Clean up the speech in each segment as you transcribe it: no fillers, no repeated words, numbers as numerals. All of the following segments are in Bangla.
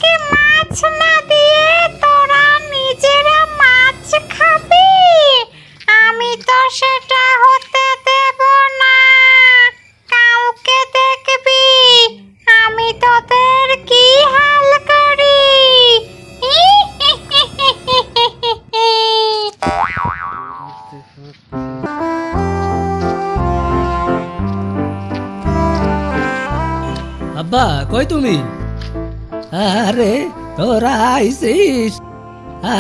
আমাকে মাছ না দিয়ে তোরা নিজেরা মাছ খাবি? আমি তো সেটা হতে দেব না। কাউকে দেখবি আমি তোদের কি হাল করি। আব্বা কই তুমি? আরে তোরা আইছিস?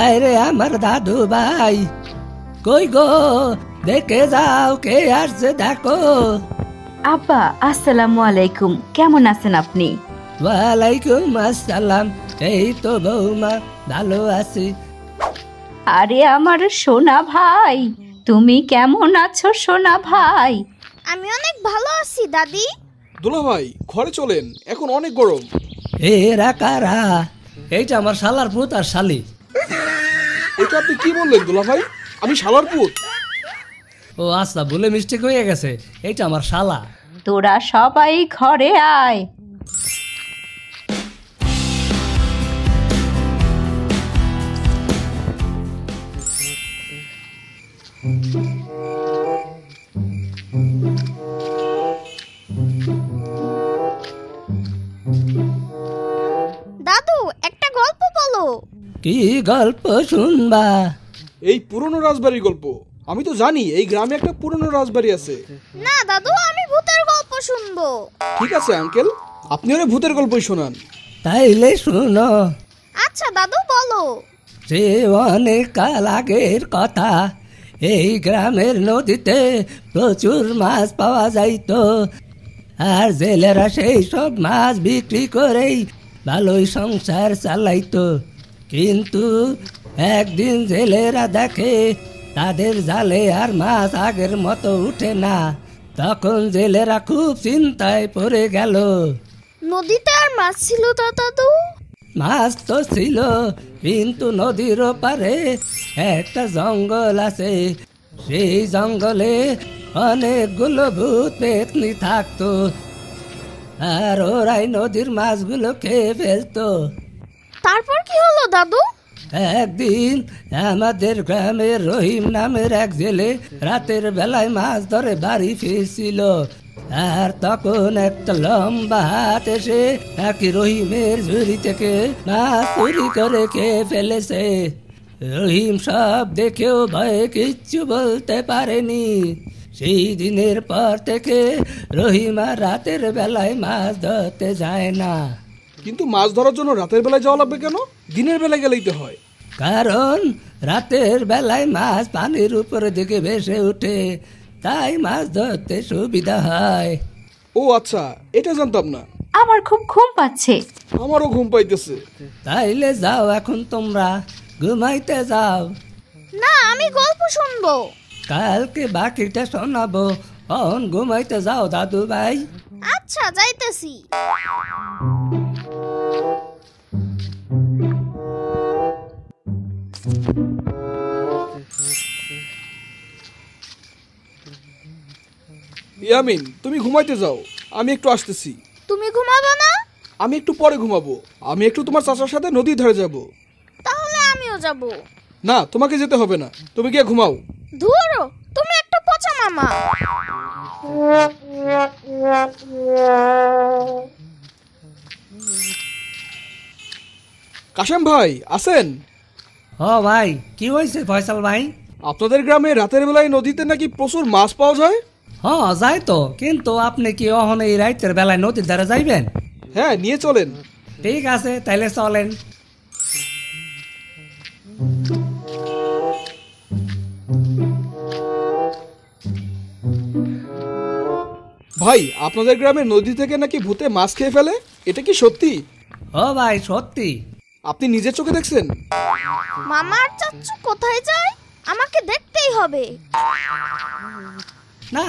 আরে আমার দাদু ভাই কই গো, দেখে যাও কে আসছে দেখো। আব্বা আসসালামু আলাইকুম, কেমন আছেন আপনি? ওয়ালাইকুম আসসালাম, এই তো বৌমা ভালো আছি। আরে আমার সোনা ভাই, তুমি কেমন আছো সোনা ভাই? আমি অনেক ভালো আছি দাদি। দুলা ভাই ঘরে চলেন, এখন অনেক গরম। এরা কারা? এইটা আমার শালার পুত আর শালি। এটা আপনি কি বললেন দুলা ভাই? আমি শালার পুত? ও আচ্ছা, ভুলে মিস্টেক হয়ে গেছে, এইটা আমার শালা। তোরা সবাই ঘরে আয়। দাদু একটা গল্প বলো। কি গল্প শুনবা? এই পুরনো রাজবাড়ির গল্প। আমি তো জানি এই গ্রামে একটা পুরনো রাজবাড়ি আছে। না দাদু, আমি ভূতের গল্প শুনবো। ঠিক আছে আঙ্কেল, আপনি ওরে ভূতের গল্পই শোনান। তাইলে শুনো। আচ্ছা দাদু বলো। সে অনেক কাল আগের কথা, এই গ্রামের নদীতে প্রচুর মাছ পাওয়া যাইতো, আর জেলেরা সেই সব মাছ বিক্রি করেই ভালোই সংসার চালাইতো। কিন্তু একদিন জেলেরা দেখে তাদের জালে আর মাছ আগের মতো উঠে না। তখন জেলেরা খুব চিন্তায় পড়ে গেল। নদীতে আর মাছ ছিল তা দাদু? মাছ তো ছিল, কিন্তু নদীর ওপারে একটা জঙ্গল আছে। সেই জঙ্গলে অনেকগুলো ভূত পেতনি থাকতো, আর ওরাই নদীর মাছগুলো খেয়ে ফেলতো। তারপর কি হলো দাদু? একদিন আমাদের গ্রামের রহিম নামের এক জেলে রাতের বেলায় মাছ ধরে বাড়ি ফিরছিল, আর তখন একটা লম্বা হাত এসে নাকি রহিমের ঝুড়ি থেকে মাছ চুরি করে খেয়ে ফেলেছে। রহিম সব দেখেও ভয়ে কিচ্ছু বলতে পারেনি। সেই দিনের পর থেকে রহিম আর রাতের বেলায় মাছ ধরতে যায় না। কিন্তু মাছ ধরার জন্য রাতের বেলায় যাওয়া লাগবে কেন? দিনের বেলায় গেলেই তো হয়। কারণ রাতের বেলায় মাছ পানির উপরে দিকে ভেসে উঠে, তাই মাছ ধরতে সুবিধা হয়। ও আচ্ছা, এটা জানতাম না। আমার খুব ঘুম পাচ্ছে। আমারও ঘুম পাইতেছে। তাইলে যাও, এখন তোমরা ঘুমাইতে যাও। না, আমি গল্প শুনবো। কালকে বাকিটা শোনাবো, অন ঘুমাইতে যাও দাদু ভাই। আচ্ছা যাইতেছি। ইয়ামিন, তুমি ঘুমাইতে যাও, আমি একটু আসতেছি। তুমি ঘুমাবে না? আমি একটু পরে ঘুমাবো। আমি একটু তোমার চাচার সাথে নদীর ধারে যাব। তাহলে আমিও যাব। না, তোমাকে যেতে হবে না, তুমি গিয়ে ঘুমাও। ধুরো, তুমি একটা পচা মামা। কাশেম ভাই আছেন? ও ভাই, কি হয়েছে ফয়সাল ভাই? আপনাদের গ্রামে রাতের বেলায় নদীতে নাকি প্রচুর মাছ পাওয়া যায়। হ্যাঁ যাই তো, কিন্তু আপনি কি অহন এই রাতের বেলায় নদীর ধারে যাইবেন? হ্যাঁ, নিয়ে চলেন। ঠিক আছে, তাইলে চলেন। ভাই, আপনাদের গ্রামের নদী থেকে নাকি ভূতে মাছ খেয়ে ফেলে, এটা কি সত্যি? ও ভাই সত্যি। আপনি নিজের চোখে দেখছেন? মামা আর চাচ্চু কোথায় যায়? আমাকে দেখতেই হবে। না,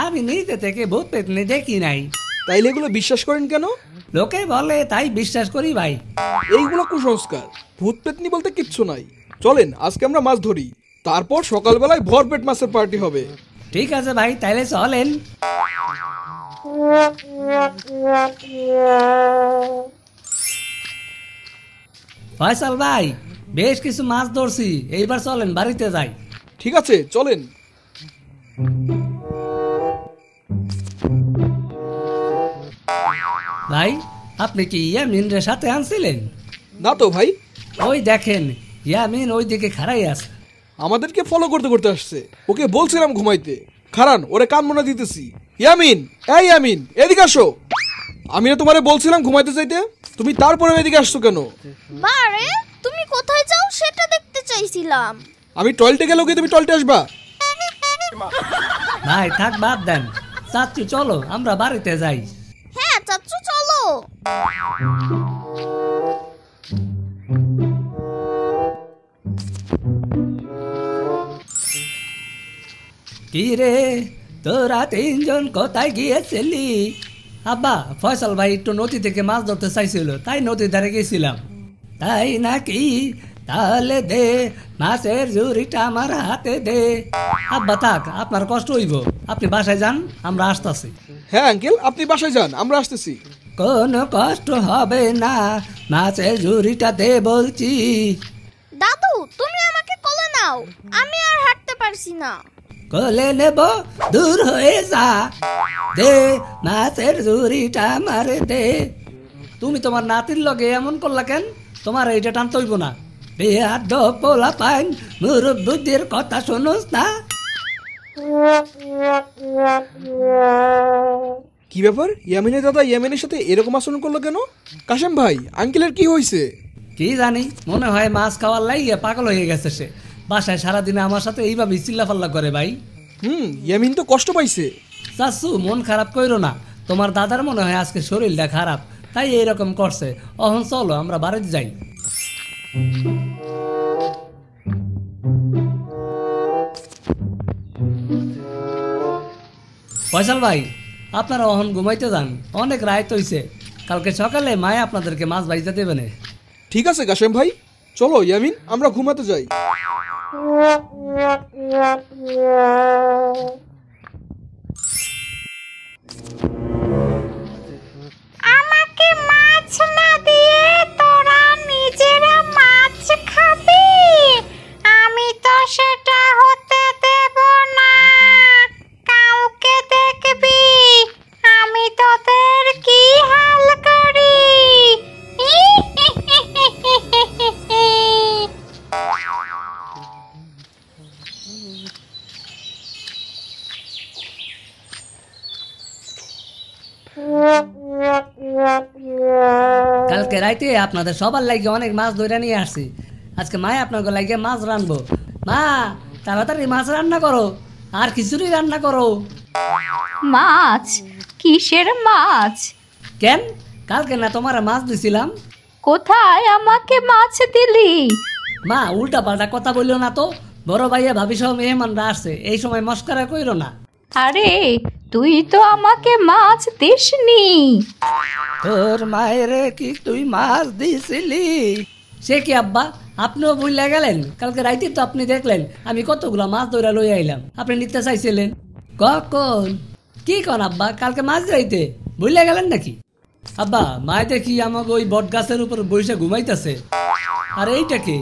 আমি নিজে থেকে ভূত পেতনি দেখি নাই। তাইলে এগুলো বিশ্বাস করেন কেন? লোকে বলে তাই বিশ্বাস করি ভাই। এইগুলো কুসংস্কার। ভূত পেতনি বলতে কিচ্ছু নাই। চলেন আজকে আমরা মাছ ধরি, তারপর সকালবেলায় ভরপেট মাছের পার্টি হবে। ঠিক আছে ভাই, তাইলে চলেন। ফয়সাল ভাই বেশ কিছু মাছ ধরছি, এইবার চলেন বাড়িতে যাই। ঠিক আছে চলেন। ভাই আপনি কি ইয়ামিনের সাথে আনছিলেন? না তো ভাই, ওই দেখেন ইয়ামিন ওই দিকে খাড়াই আছে। আমাদেরকে ফলো করতে করতে আসছে। ওকে বলছিলাম ঘুমাইতে, খারান ওরে কান মনে দিতেছি। ইয়ামিন, এই ইয়ামিন এদিকে আসো। আমি না তোমারে বলছিলাম ঘুমাইতে যাইতে, তুমি তারপরে এদিকে আসছো কেন? বারে তুমি কোথায় যাও সেটা দেখতে চাইছিলাম। আমি টয়লেটে গেলে কি তুমি টয়লেটে আসবা? ভাই থাক বাদ দেন, চাচ্চু চলো আমরা বাড়িতে যাই। হ্যাঁ চাচ্চু চলো। কি রে তোরা তিনজন কোথায় গিয়েছিলি? আব্বা ফয়সাল ভাই একটু নদী থেকে মাছ ধরতে চাইছিল, তাই নদীর ধারে গেছিলাম। তাই নাকি? তাহলে দে মাছের ঝুড়িটা আমার হাতে দে। আব্বা থাক, আপনার কষ্ট হইব, আপনি বাসায় যান, আমরা আসতেছি। হ্যাঁ আঙ্কেল, আপনি বাসায় যান, আমরা আসতেছি। কোনো কষ্ট হবে না, মাছের ঝুড়িটা দে বলছি। দাদু তুমি আমাকে কোলে নাও, আমি আর হাঁটতে পারছি না। কোলে নেব, দূর হয়ে যা। দে মাছের ঝুড়িটা মারে দে। তুমি তোমার নাতির লগে এমন করলা কেন? তোমার এইটা টানতে হইব না। বেয়াদ পোলা পাইন, মুরব্বুদের কথা শোনোস না? কি ব্যাপার, ইয়ামিনের দাদা ইয়ামিনের সাথে এরকম আচরণ করলো কেন? কাশেম ভাই, আঙ্কেলের কি হয়েছে? কি জানি, মনে হয় মাছ খাওয়ার লাগিয়ে পাগল হয়ে গেছে সে। বাসায় সারাদিনে আমার সাথে এইভাবে চিল্লাফাল্লা করে ভাই। ইয়ামিন তো কষ্ট পাইছে। চাচু মন খারাপ কইরো না, তোমার দাদার মনে হয় আজকে শরীরটা খারাপ, তাই এইরকম করছে। অহন চলো আমরা বাড়িতে যাই। ফয়সাল ভাই আপনারা অহন ঘুমাইতে যান, অনেক রাত হইছে। কালকে সকালে মায়ে আপনাদেরকে মাছ ভাইতে দেবে না। ঠিক আছে কাশেম ভাই, চলো ইয়ামিন আমরা ঘুমাতে যাই। আমাকে মাছ না দিয়ে তোরা নিজেরা মাছ খাবি? আমি তো সেটা হতে দেব না। কাউকে দেখবি আমি তোদের কি হাল করি। কালকে রাইতে আপনাদের সবার লাগে অনেক মাছ ধরে নিয়ে আসছি। আজকে মায়ে আপনাকে লাগে মাছ রানবো। মা তাড়াতাড়ি মাছ রান্না করো, আর খিচুড়ি রান্না করো। মাছ? কিসের মাছ? কেন, কালকে না তোমার মাছ দিছিলাম? কোথায় আমাকে মাছ দিলি? মা উল্টা পাল্টা কথা বললো না তো, বড় ভাইয়া ভাবি সব মেহমানরা আসছে, এই সময় মস্করা কইরো না। আরে তুই তো আমাকে মাছ দিসনি। তোর মায়ের কি তুই মাছ দিছিলি? সে কি আব্বা, আপনিও ভুলে গেলেন? কালকে রাইতে তো আপনি দেখলেন আমি কতগুলো মাছ ধরে লই আইলাম, আপনি নিতে চাইছিলেন। কখন? কি কন আব্বা, কালকে মাছ যাইতে ভুলে গেলেন নাকি? আব্বা মায় দেখি আমাকে ওই বট গাছের উপর বসে ঘুমাইতেছে। আর এইটা কি?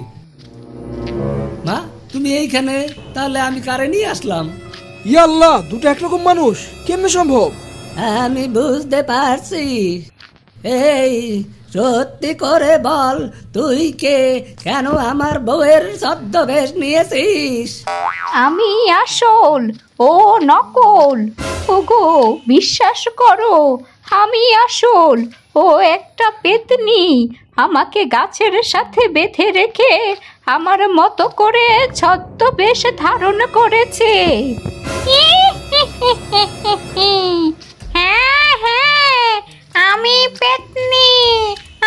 মা তুমি এইখানে, তাহলে আমি কারে নিয়ে আসলাম? ইয়া আল্লাহ, দুটো একরকম মানুষ কেমনে সম্ভব? আমি বুঝতে পারছি। এই সত্যি করে বল, তুই কে? কেন আমার বউয়ের ছদ্মবেশ নিয়েছিস? আমি আসল, ও নকল। ওগো বিশ্বাস করো, আমি আসল, ও একটা পেতনি। আমাকে গাছের সাথে বেঁধে রেখে আমার মতো করে ছদ্মবেশ ধারণ করেছে। হ্যাঁ হ্যাঁ, আমি পেতনি।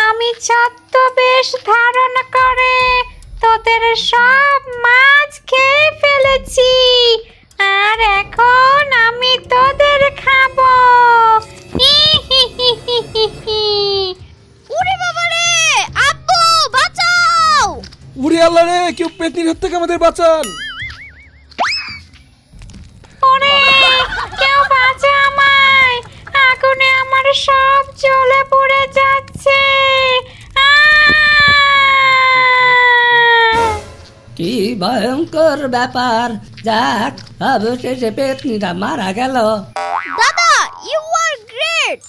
আমি ছদ্মবেশ ধারণ করে তোদের সব মাছ খেয়ে ফেলেছি, আর এখন আমি তোদের খাবো। ওরে বাবা রে, আব্বু বাঁচাও! উড়ে আল্লাহ রে, কেউ পেতনির হাত থেকে আমাদের বাঁচান। ওরে কেউ বাঁচা আমায়, আগুনে আমার সব জ্বলে পড়ে যাচ্ছে। আহ! কি ভয়ঙ্কর ব্যাপার! যাক, অবশেষে পেতনিটা মারা গেল। দাদা ইউ আর গ্রেট।